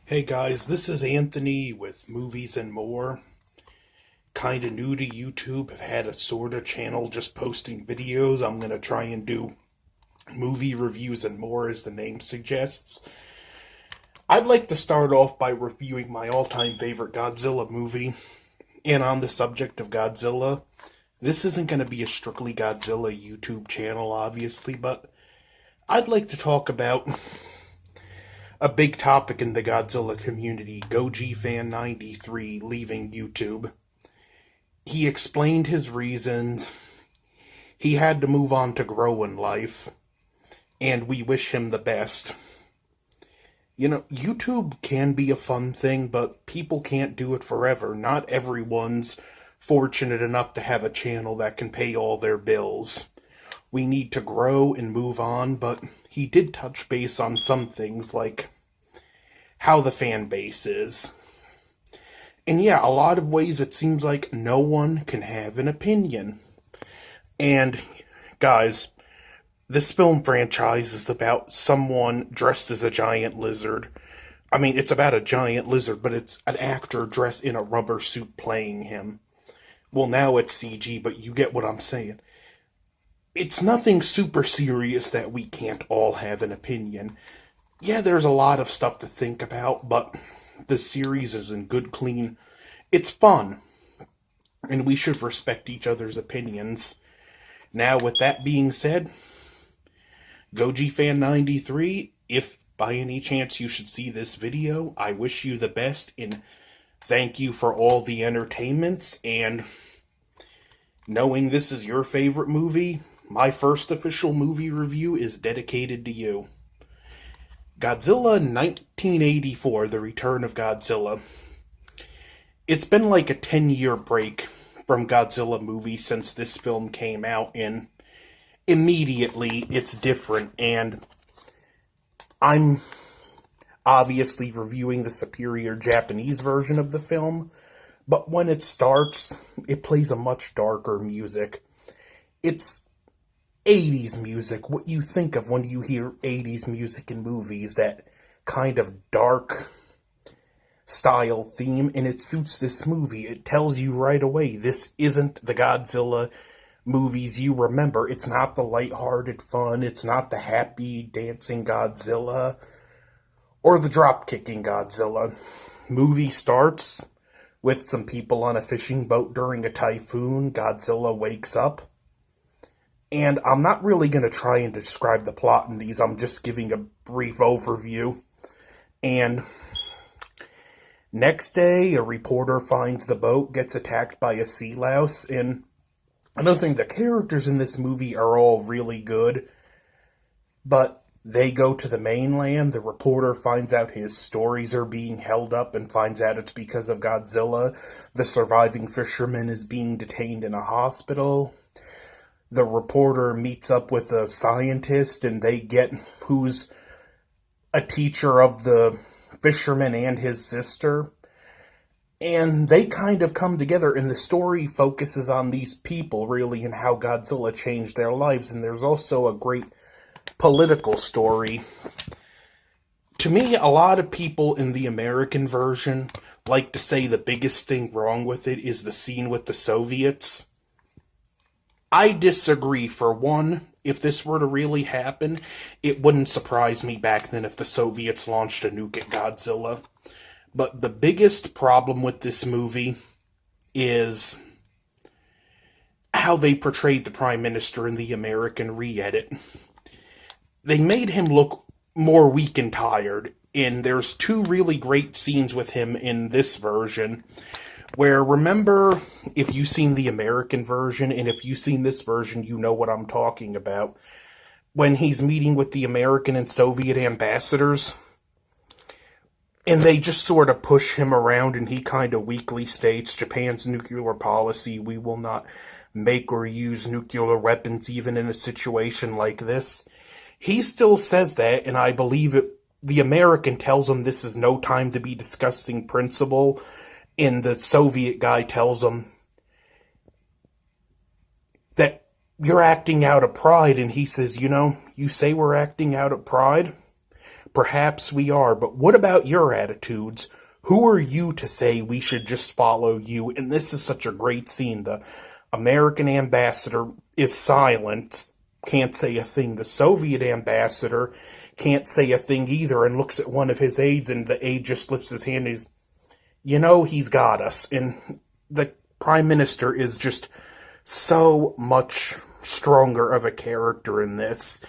Hey guys, this is Anthony with Movies and More. Kinda new to YouTube, have had a sorta channel just posting videos. I'm gonna try and do movie reviews and more as the name suggests. I'd like to start off by reviewing my all-time favorite Godzilla movie. And on the subject of Godzilla, this isn't gonna be a strictly Godzilla YouTube channel, obviously, but I'd like to talk about a big topic in the Godzilla community, Goji Fan 93 leaving YouTube. He explained his reasons. He had to move on to grow in life, and we wish him the best. You know, YouTube can be a fun thing, but people can't do it forever. Not everyone's fortunate enough to have a channel that can pay all their bills. We need to grow and move on, but he did touch base on some things like how the fan base is. And yeah, a lot of ways it seems like no one can have an opinion. And guys, this film franchise is about someone dressed as a giant lizard. I mean, it's about a giant lizard, but it's an actor dressed in a rubber suit playing him. Well, now it's CG, but you get what I'm saying. It's nothing super serious that we can't all have an opinion. Yeah, there's a lot of stuff to think about, but the series is in good, clean. It's fun, and we should respect each other's opinions. Now, with that being said, Goji Fan 93, if by any chance you should see this video, I wish you the best, and thank you for all the entertainments, and knowing this is your favorite movie, my first official movie review is dedicated to you. Godzilla 1984, The Return of Godzilla. It's been like a 10-year break from Godzilla movies since this film came out, and immediately it's different, and I'm obviously reviewing the superior Japanese version of the film, but when it starts, it plays a much darker music. It's 80s music, what you think of when you hear 80s music in movies, that kind of dark style theme, and it suits this movie. It tells you right away, this isn't the Godzilla movies you remember. It's not the lighthearted fun, it's not the happy dancing Godzilla, or the drop-kicking Godzilla. Movie starts with some people on a fishing boat during a typhoon. Godzilla wakes up. And I'm not really going to try and describe the plot in these. I'm just giving a brief overview. And next day, a reporter finds the boat, gets attacked by a sea louse. And another thing, the characters in this movie are all really good. But they go to the mainland. The reporter finds out his stories are being held up and finds out it's because of Godzilla. The surviving fisherman is being detained in a hospital. The reporter meets up with a scientist, and they get who's a teacher of the fisherman and his sister. And they kind of come together, and the story focuses on these people, really, and how Godzilla changed their lives. And there's also a great political story. To me, a lot of people in the American version like to say the biggest thing wrong with it is the scene with the Soviets. I disagree. For one, if this were to really happen, it wouldn't surprise me back then if the Soviets launched a nuke at Godzilla. But the biggest problem with this movie is how they portrayed the Prime Minister in the American re-edit. They made him look more weak and tired, and there's two really great scenes with him in this version. Where, remember, if you've seen the American version, and if you've seen this version, you know what I'm talking about. When he's meeting with the American and Soviet ambassadors, and they just sort of push him around, and he kind of weakly states, Japan's nuclear policy, we will not make or use nuclear weapons even in a situation like this. He still says that, and I believe it. The American tells him this is no time to be discussing principle. And the Soviet guy tells him that you're acting out of pride. And he says, you know, you say we're acting out of pride. Perhaps we are, but what about your attitudes? Who are you to say we should just follow you? And this is such a great scene. The American ambassador is silent, can't say a thing. The Soviet ambassador can't say a thing either and looks at one of his aides, and the aide just lifts his hand and he's, he's got us. And the prime minister is just so much stronger of a character in this.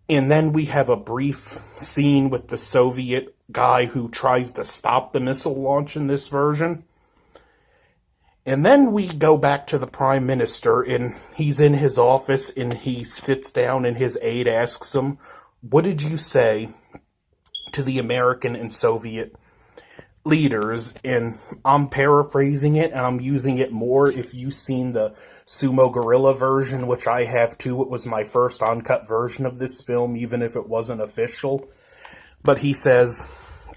And then we have a brief scene with the Soviet guy who tries to stop the missile launch in this version. And then we go back to the prime minister, and he's in his office, and he sits down, and his aide asks him, "What did you say to the American and Soviet leaders?" And I'm paraphrasing it, and I'm using it more. If you've seen the Sumo Gorilla version, which I have too, it was my first uncut version of this film, even if it wasn't official. But he says,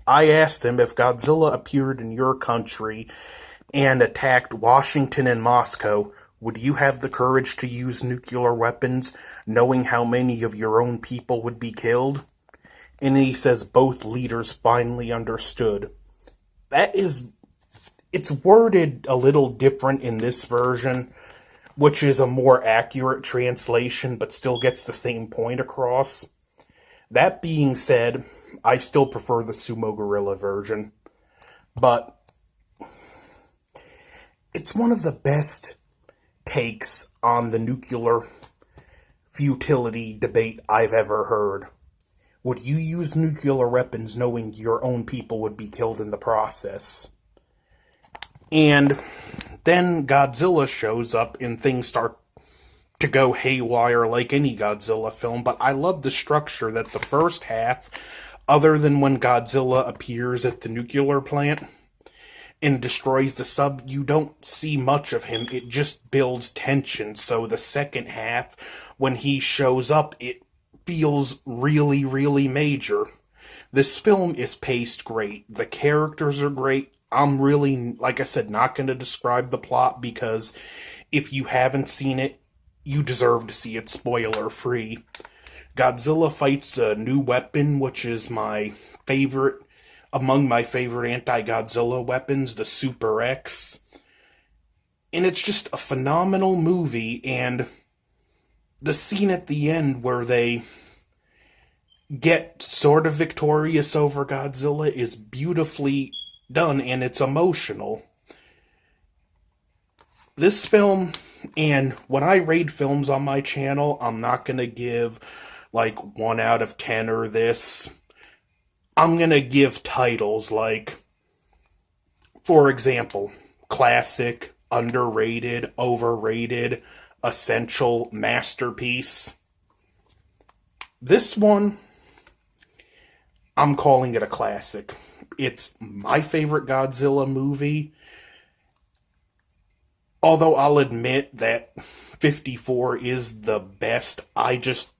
"I asked him if Godzilla appeared in your country and attacked Washington and Moscow, would you have the courage to use nuclear weapons, knowing how many of your own people would be killed?" And he says both leaders finally understood. It's worded a little different in this version, which is a more accurate translation, but still gets the same point across. That being said, I still prefer the Sumo Gorilla version, but it's one of the best takes on the nuclear futility debate I've ever heard. Would you use nuclear weapons knowing your own people would be killed in the process? And then Godzilla shows up and things start to go haywire like any Godzilla film, but I love the structure that the first half, other than when Godzilla appears at the nuclear plant and destroys the sub, you don't see much of him. It just builds tension. So the second half, when he shows up, it feels really, really major. This film is paced great. The characters are great. I'm really, like I said, not going to describe the plot because if you haven't seen it, you deserve to see it spoiler-free. Godzilla fights a new weapon, which is among my favorite anti-Godzilla weapons, the Super X. And it's just a phenomenal movie, and the scene at the end where they get sort of victorious over Godzilla is beautifully done, and it's emotional. This film, and when I rate films on my channel, I'm not going to give like 1 out of 10 or this. I'm going to give titles like, for example, classic, underrated, overrated, essential, masterpiece. This one, I'm calling it a classic. It's my favorite Godzilla movie. Although I'll admit that 54 is the best, I just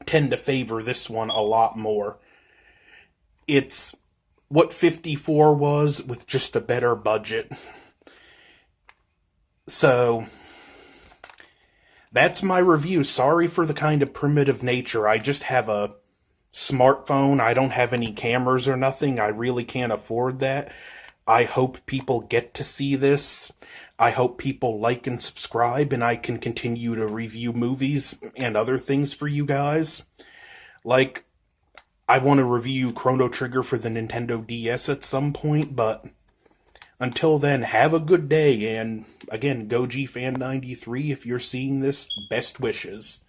tend to favor this one a lot more. It's what 54 was with just a better budget. So that's my review. Sorry for the kind of primitive nature. I just have a smartphone. I don't have any cameras or nothing. I really can't afford that. I hope people get to see this. I hope people like and subscribe, and I can continue to review movies and other things for you guys. Like, I want to review Chrono Trigger for the Nintendo DS at some point, but until then, have a good day, and again, GoGFan93, if you're seeing this, best wishes.